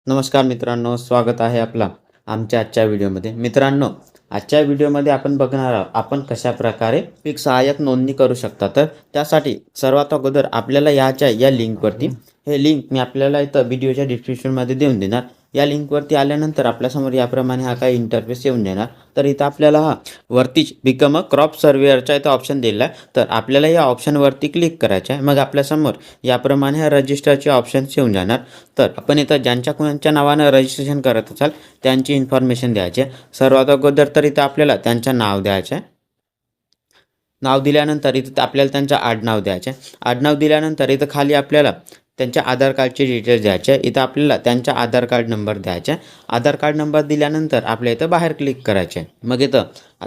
नमस्कार मित्रांनो, स्वागत आहे आपला आमच्या आजच्या व्हिडिओमध्ये. मित्रांनो, आजच्या व्हिडिओमध्ये आपण बघणार आहोत आपण कशाप्रकारे पीक सहाय्यक नोंदणी करू शकता. तर त्यासाठी सर्वात अगोदर आपल्याला या लिंकवरती, हे लिंक मी आपल्याला इथं व्हिडिओच्या डिस्क्रिप्शनमध्ये देऊन देणार. या लिंकवरती आल्यानंतर आपल्यासमोर याप्रमाणे हा काही इंटरफेस येऊन देणार. तर इथं आपल्याला हा वरतीच बिकम अ क्रॉप सर्वेअरचा इथं ऑप्शन दिला आहे. तर आपल्याला या ऑप्शनवरती क्लिक करायचं आहे. मग आपल्यासमोर याप्रमाणे हा रजिस्टरचे ऑप्शन्स येऊन जाणार. तर आपण इथं ज्यांच्या कोणाच्या नावानं रजिस्ट्रेशन करत असाल त्यांची इन्फॉर्मेशन द्यायची आहे. सर्वात अगोदर तर इथं आपल्याला त्यांचं नाव द्यायचं आहे. नाव दिल्यानंतर इथं आपल्याला त्यांचं आडनाव द्यायचं आहे. आडनाव दिल्यानंतर इथं खाली आपल्याला त्यांच्या आधार कार्डचे डिटेल्स द्यायचे आहे. इथं आपल्याला त्यांचा आधार कार्ड नंबर द्यायचा आहे. आधार कार्ड नंबर दिल्यानंतर आपल्या इथं बाहेर क्लिक करायचे आहे. मग इथं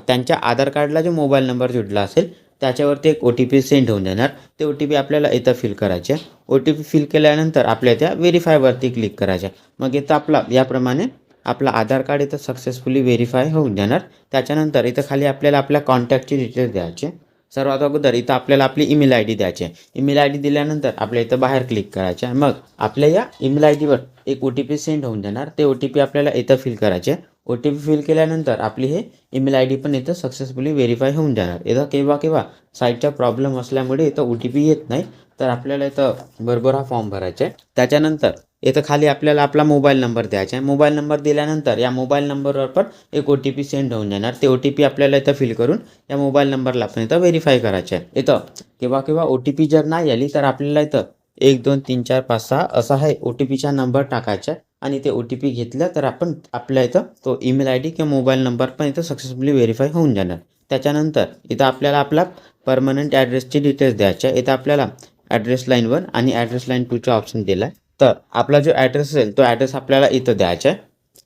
त्यांच्या आधार कार्डला जो मोबाईल नंबर जोडला असेल त्याच्यावरती एक OTP सेंड होऊन देणार. ते OTP आपल्याला इथं फिल करायचे आहे. OTP फिल केल्यानंतर आपल्या त्या व्हेरीफायवरती क्लिक करायचं. मग इथं आपला याप्रमाणे आपला आधार कार्ड इथं सक्सेसफुली व्हेरीफाय होऊन जाणार. त्याच्यानंतर इथं खाली आपल्याला आपल्या कॉन्टॅक्टची डिटेल्स द्यायचे. सर्वात अगोदर इथं आपल्याला आपली ईमेल ID द्यायची आहे. ईमेल ID दिल्यानंतर आपल्या इथं बाहेर क्लिक करायचे आहे. मग आपल्या या ईमेल IDवर एक OTP सेंड होऊन जाणार. ते OTP आपल्याला इथं फिल करायचे. OTP फिल केल्यानंतर आपली हे ईमेल ID पण इथं सक्सेसफुली व्हेरीफाय होऊन जाणार. इथं केव्हा साईटचा प्रॉब्लेम असल्यामुळे इथं OTP येत नाही. तर आपल्याला इथं बरोबर हा फॉर्म भरायचा आहे. त्याच्यानंतर इथं खाली आपल्याला आपला मोबाईल नंबर द्यायचा आहे. मोबाईल नंबर दिल्यानंतर या मोबाईल नंबरवर पण एक OTP सेंड होऊन जाणार. ते OTP आपल्याला इथं फिल करून या मोबाईल नंबरला आपण इथं व्हेरीफाय करायचे आहे. इथं केव्हा OTP जर नाही आली तर आपल्याला इथं 1 2 3 4 5 6 असा आहे OTPचा नंबर टाकायचा आहे. आणि ते OTP घेतलं तर आपण आपल्या इथं तो ईमेल ID किंवा मोबाईल नंबर पण इथं सक्सेसफुली व्हेरीफाय होऊन जाणार. त्याच्यानंतर इथं आपल्याला आपला परमनंट ॲड्रेसची डिटेल्स द्यायच्या. इथं आपल्याला ॲड्रेस लाईन 1 आणि ॲड्रेस लाईन 2चा ऑप्शन दिला आहे. तर आपला जो ॲड्रेस असेल तो ॲड्रेस आपल्याला इथं द्यायचा आहे.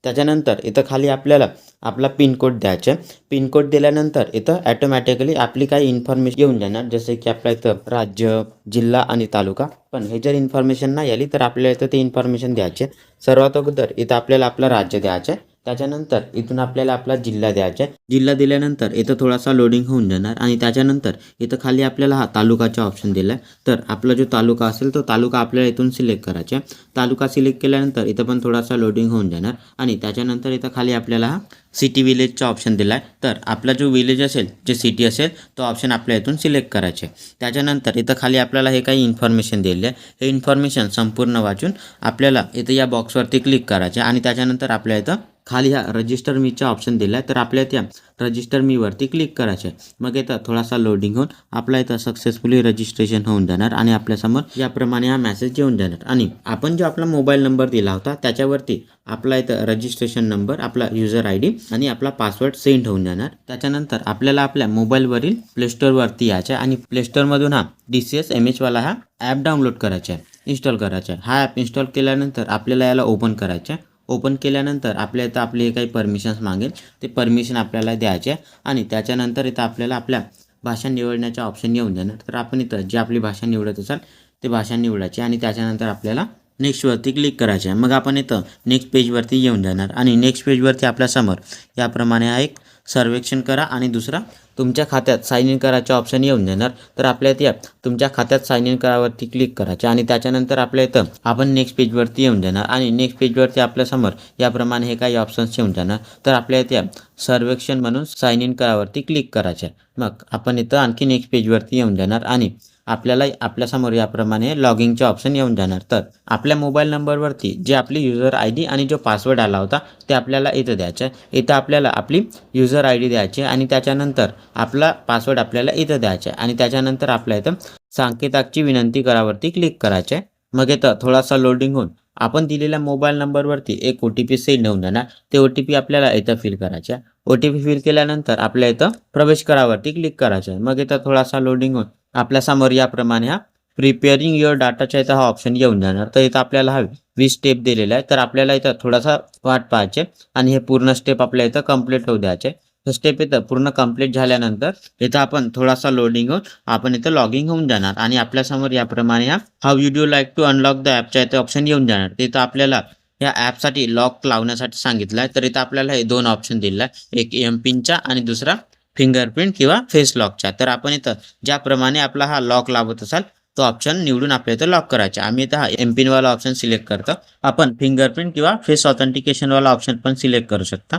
त्याच्यानंतर इथं खाली आपल्याला आपला पिनकोड द्यायचा आहे. पिनकोड दिल्यानंतर इथं ॲटोमॅटिकली आपली काही इन्फॉर्मेशन येऊन जाणार, जसे की आपल्या इथं राज्य, जिल्हा आणि तालुका. पण हे जर इन्फॉर्मेशन नाही आली तर आपल्याला इथं ते इन्फॉर्मेशन द्यायचे. सर्वात अगोदर इथं आपल्याला आपलं राज्य द्यायचं आहे. त्याच्यानंतर इथून आपल्याला आपला जिल्हा द्यायचा आहे. जिल्हा दिल्यानंतर इथं थोडासा लोडिंग होऊन जाणार आणि त्याच्यानंतर इथं खाली आपल्याला हा तालुकाचा ऑप्शन दिला आहे. तर आपला जो तालुका असेल तो तालुका आपल्याला इथून सिलेक्ट करायचा आहे. तालुका सिलेक्ट केल्यानंतर इथं पण थोडासा लोडिंग होऊन जाणार आणि त्याच्यानंतर इथं खाली आपल्याला हा सिटी विलेजचा ऑप्शन दिला आहे. तर आपला जो विलेज असेल, जे सिटी असेल, तो ऑप्शन आपल्या इथून सिलेक्ट करायचे. त्याच्यानंतर इथं खाली आपल्याला हे काही इन्फॉर्मेशन दिले आहे. हे इन्फॉर्मेशन संपूर्ण वाचून आपल्याला इथं या बॉक्सवरती क्लिक करायचे आणि त्याच्यानंतर आपल्या इथं खाली हा रजिस्टर मीचा ऑप्शन दिला आहे. तर आपल्या त्या रजिस्टर मीवरती क्लिक करायचे. मग इथं थोडासा लोडिंग होऊन आपला इथं सक्सेसफुली रजिस्ट्रेशन होऊन जाणार आणि आपल्यासमोर याप्रमाणे हा मेसेज येऊन जाणार. आणि आपण जो आपला मोबाईल नंबर दिला होता त्याच्यावरती आपला इथं रजिस्ट्रेशन नंबर, आपला युजर ID आणि आपला पासवर्ड सेंड होऊन जाणार. त्याच्यानंतर आपल्याला आपल्या मोबाईलवरील प्लेस्टोरवरती यायचं आणि प्लेस्टोरमधून हा DCS MH वाला हा ॲप डाउनलोड करायचा आहे, इन्स्टॉल करायचा आहे. हा ॲप इन्स्टॉल केल्यानंतर आपल्याला याला ओपन करायचं आहे. ओपन केल्यानंतर आपल्या इथं आपले हे काही परमिशन्स मागेल, ते परमिशन आपल्याला द्यायचे आणि त्याच्यानंतर इथं आपल्याला आपल्या भाषा निवडण्याचा ऑप्शन येऊन जाणार. तर आपण इथं जी आपली भाषा निवडत असाल ते भाषा निवडायची आणि त्याच्यानंतर आपल्याला नेक्स्टवरती क्लिक करायचे आहे. मग आपण इथं नेक्स्ट पेजवरती येऊन जाणार आणि नेक्स्ट पेजवरती आपल्यासमोर याप्रमाणे हा एक सर्वेक्षण करा आणि दुसरा तुमच्या खात्यात साइन इन करायचे ऑप्शन येऊन जाणार. तर आपल्या इथे तुमच्या खात्यात साइन इन करावरती क्लिक करायचे आणि त्याच्यानंतर आपल्या इथं आपण नेक्स्ट पेजवरती येऊन जाणार आणि नेक्स्ट पेजवरती आपल्यासमोर याप्रमाणे हे काही ऑप्शन्स येऊन जाणार. तर आपल्या इथे सर्वेक्षण म्हणून साइन इन करावरती क्लिक करायचे. मग आपण इथं आणखी नेक्स्ट पेजवरती येऊन जाणार आणि आपल्याला आपल्यासमोर याप्रमाणे लॉगिंगचे ऑप्शन येऊन जाणार. तर आपल्या मोबाईल नंबरवरती जे आपली युजर ID आणि जो पासवर्ड आला होता ते आपल्याला इथं द्यायचं आहे. इथं आपल्याला आपली युजर ID द्यायची आणि त्याच्यानंतर आपला पासवर्ड आपल्याला इथं द्यायचा आहे आणि त्याच्यानंतर आपल्या इथं संकेताची विनंती करावरती क्लिक करायचे. मग इथं थोडासा लोडिंग होऊन आपण दिलेल्या मोबाईल नंबरवरती एक OTP सेंड होऊन जाणार. ते OTP आपल्याला इथं फिल करायचे. OTP फिल केल्यानंतर आपल्या इथं प्रवेश करावरती क्लिक करायचं. मग इथं थोडासा लोडिंग होऊन आपल्यासमोर याप्रमाणे हा प्रिपेअरिंग युअर डाटाचा इथं हा ऑप्शन येऊन जाणार. तर इथं आपल्याला हा 20 स्टेप दिलेला आहे. तर आपल्याला इथं थोडासा वाट पाहायचे आणि हे पूर्ण स्टेप आपल्या इथं कंप्लीट होऊ द्यायचे. तर स्टेप इथं पूर्ण कंप्लीट झाल्यानंतर इथं आपण थोडासा लोडिंग होऊन आपण इथं लॉगिंग होऊन जाणार आणि आपल्यासमोर याप्रमाणे हा how would you like to unlock the ॲपचा इथं ऑप्शन येऊन जाणार. तिथं आपल्याला या ॲपसाठी लॉक लावण्यासाठी सांगितलं आहे. तर इथं आपल्याला हे 2 ऑप्शन दिले आहे, एक MPinचा आणि दुसरा फिंगरप्रिंट किंवा फेस लॉकचा. तर आपण इथं ज्याप्रमाणे आपला हा लॉक लावत असाल तो ऑप्शन निवडून आपल्या इथं लॉक करायचा. आम्ही इथं हा एमपिन वाला ऑप्शन सिलेक्ट करतो. आपण फिंगरप्रिंट किंवा फेस ऑथेंटिकेशन वाला ऑप्शन पण सिलेक्ट करू शकता.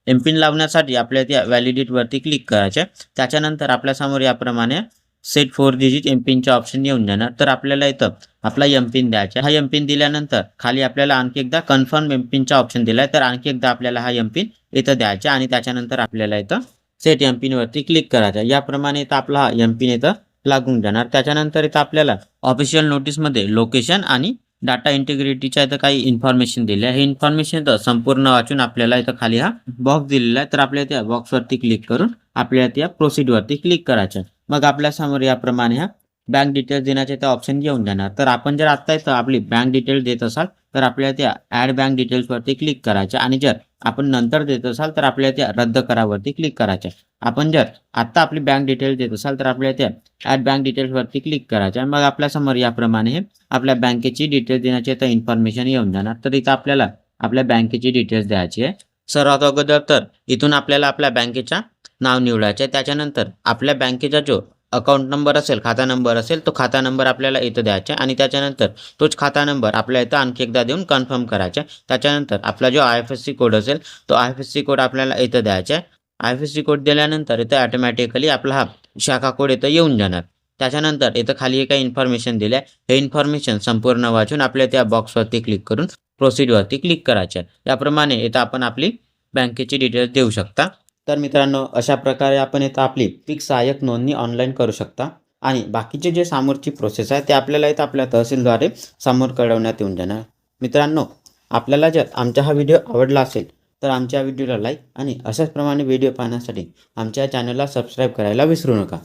एमपिन लावण्यासाठी आपल्याला त्या व्हॅलिडेट वरती क्लिक करायचे. त्याच्यानंतर आपल्यासमोर याप्रमाणे सेट 4 डिजिट एमपिनचा ऑप्शन येऊन जाणार. तर आपल्याला इथं आपला एमपिन द्यायचा. हा एमपिन दिल्यानंतर खाली आपल्याला आणखी एकदा कन्फर्म एमपिनचा ऑप्शन दिलाय. तर आणखी एकदा आपल्याला हा एमपिन इथं द्यायचा आणि त्याच्यानंतर आपल्याला इथं सेट एमपिन वरती क्लिक करायचा. याप्रमाणे इथं आपला हा एमपिन इथं लागून जाणार. त्याच्यानंतर इथं आपल्याला ऑफिशियल नोटीसमध्ये लोकेशन आणि डाटा इंटिग्रिटीच्या इथं काही इन्फॉर्मेशन दिली आहे. हे इन्फॉर्मेशन इथं संपूर्ण वाचून आपल्याला इथं खाली हा बॉक्स दिलेला आहे. तर आपल्याला त्या बॉक्सवरती क्लिक करून आपल्याला त्या प्रोसीडवरती क्लिक करायचं. मग आपल्यासमोर याप्रमाणे हा बँक डिटेल्स देण्याचे इथं ऑप्शन घेऊन जाणार. तर आपण जर आत्ता इथं आपली बँक डिटेल्स देत असाल तर आपल्याला त्या ॲड बँक डिटेल्सवरती क्लिक करायचं आणि जर आपण नंतर देत असाल तर आपल्याला त्या रद्द करावरती क्लिक करायचं. आपण जर आत्ता आपली बँक डिटेल्स देत असाल तर आपल्याला त्या ॲड बँक डिटेल्सवरती क्लिक करायचं. मग आपल्यासमोर याप्रमाणे हे आपल्या बँकेची डिटेल्स देण्याची इथं इन्फॉर्मेशन येऊन जाणार. तर इथं आपल्याला आपल्या बँकेची डिटेल्स द्यायची आहे. सर्वात अगोदर तर इथून आपल्याला आपल्या बँकेचा नाव निवडायचं आहे. त्याच्यानंतर आपल्या बँकेचा जो अकाउंट नंबर असेल, खाता नंबर असेल, तो खाता नंबर आपल्याला इथं द्यायचा आहे आणि त्याच्यानंतर तोच खाता नंबर आपल्या इथं आणखी एकदा देऊन कन्फर्म करायचा आहे. त्याच्यानंतर आपला जो IFSC कोड असेल तो IFSC कोड आपल्याला इथं द्यायचा आहे. IFSC कोड दिल्यानंतर इथं ऑटोमॅटिकली आपला हा शाखा कोड इथं येऊन जाणार. त्याच्यानंतर इथं खाली काही इन्फॉर्मेशन दिली आहे. हे इन्फॉर्मेशन संपूर्ण वाचून आपल्या त्या बॉक्सवरती क्लिक करून प्रोसीडवरती क्लिक करायचे आहे. याप्रमाणे इथं आपण आपली बँकेची डिटेल्स देऊ शकता. तर मित्रांनो, अशा प्रकारे आपण इथं आपली पीक सहाय्यक नोंदणी ऑनलाईन करू शकता आणि बाकीचे जे समोरची प्रोसेस आहे ते आपल्याला इथं आपल्या तहसीलद्वारे समोर कळवण्यात येऊन जाणार. मित्रांनो, आपल्याला जर आमचा हा व्हिडिओ आवडला असेल तर आमच्या व्हिडिओला लाईक आणि अशाच प्रमाणे व्हिडिओ पाहण्यासाठी आमच्या चॅनलला सबस्क्राईब करायला विसरू नका.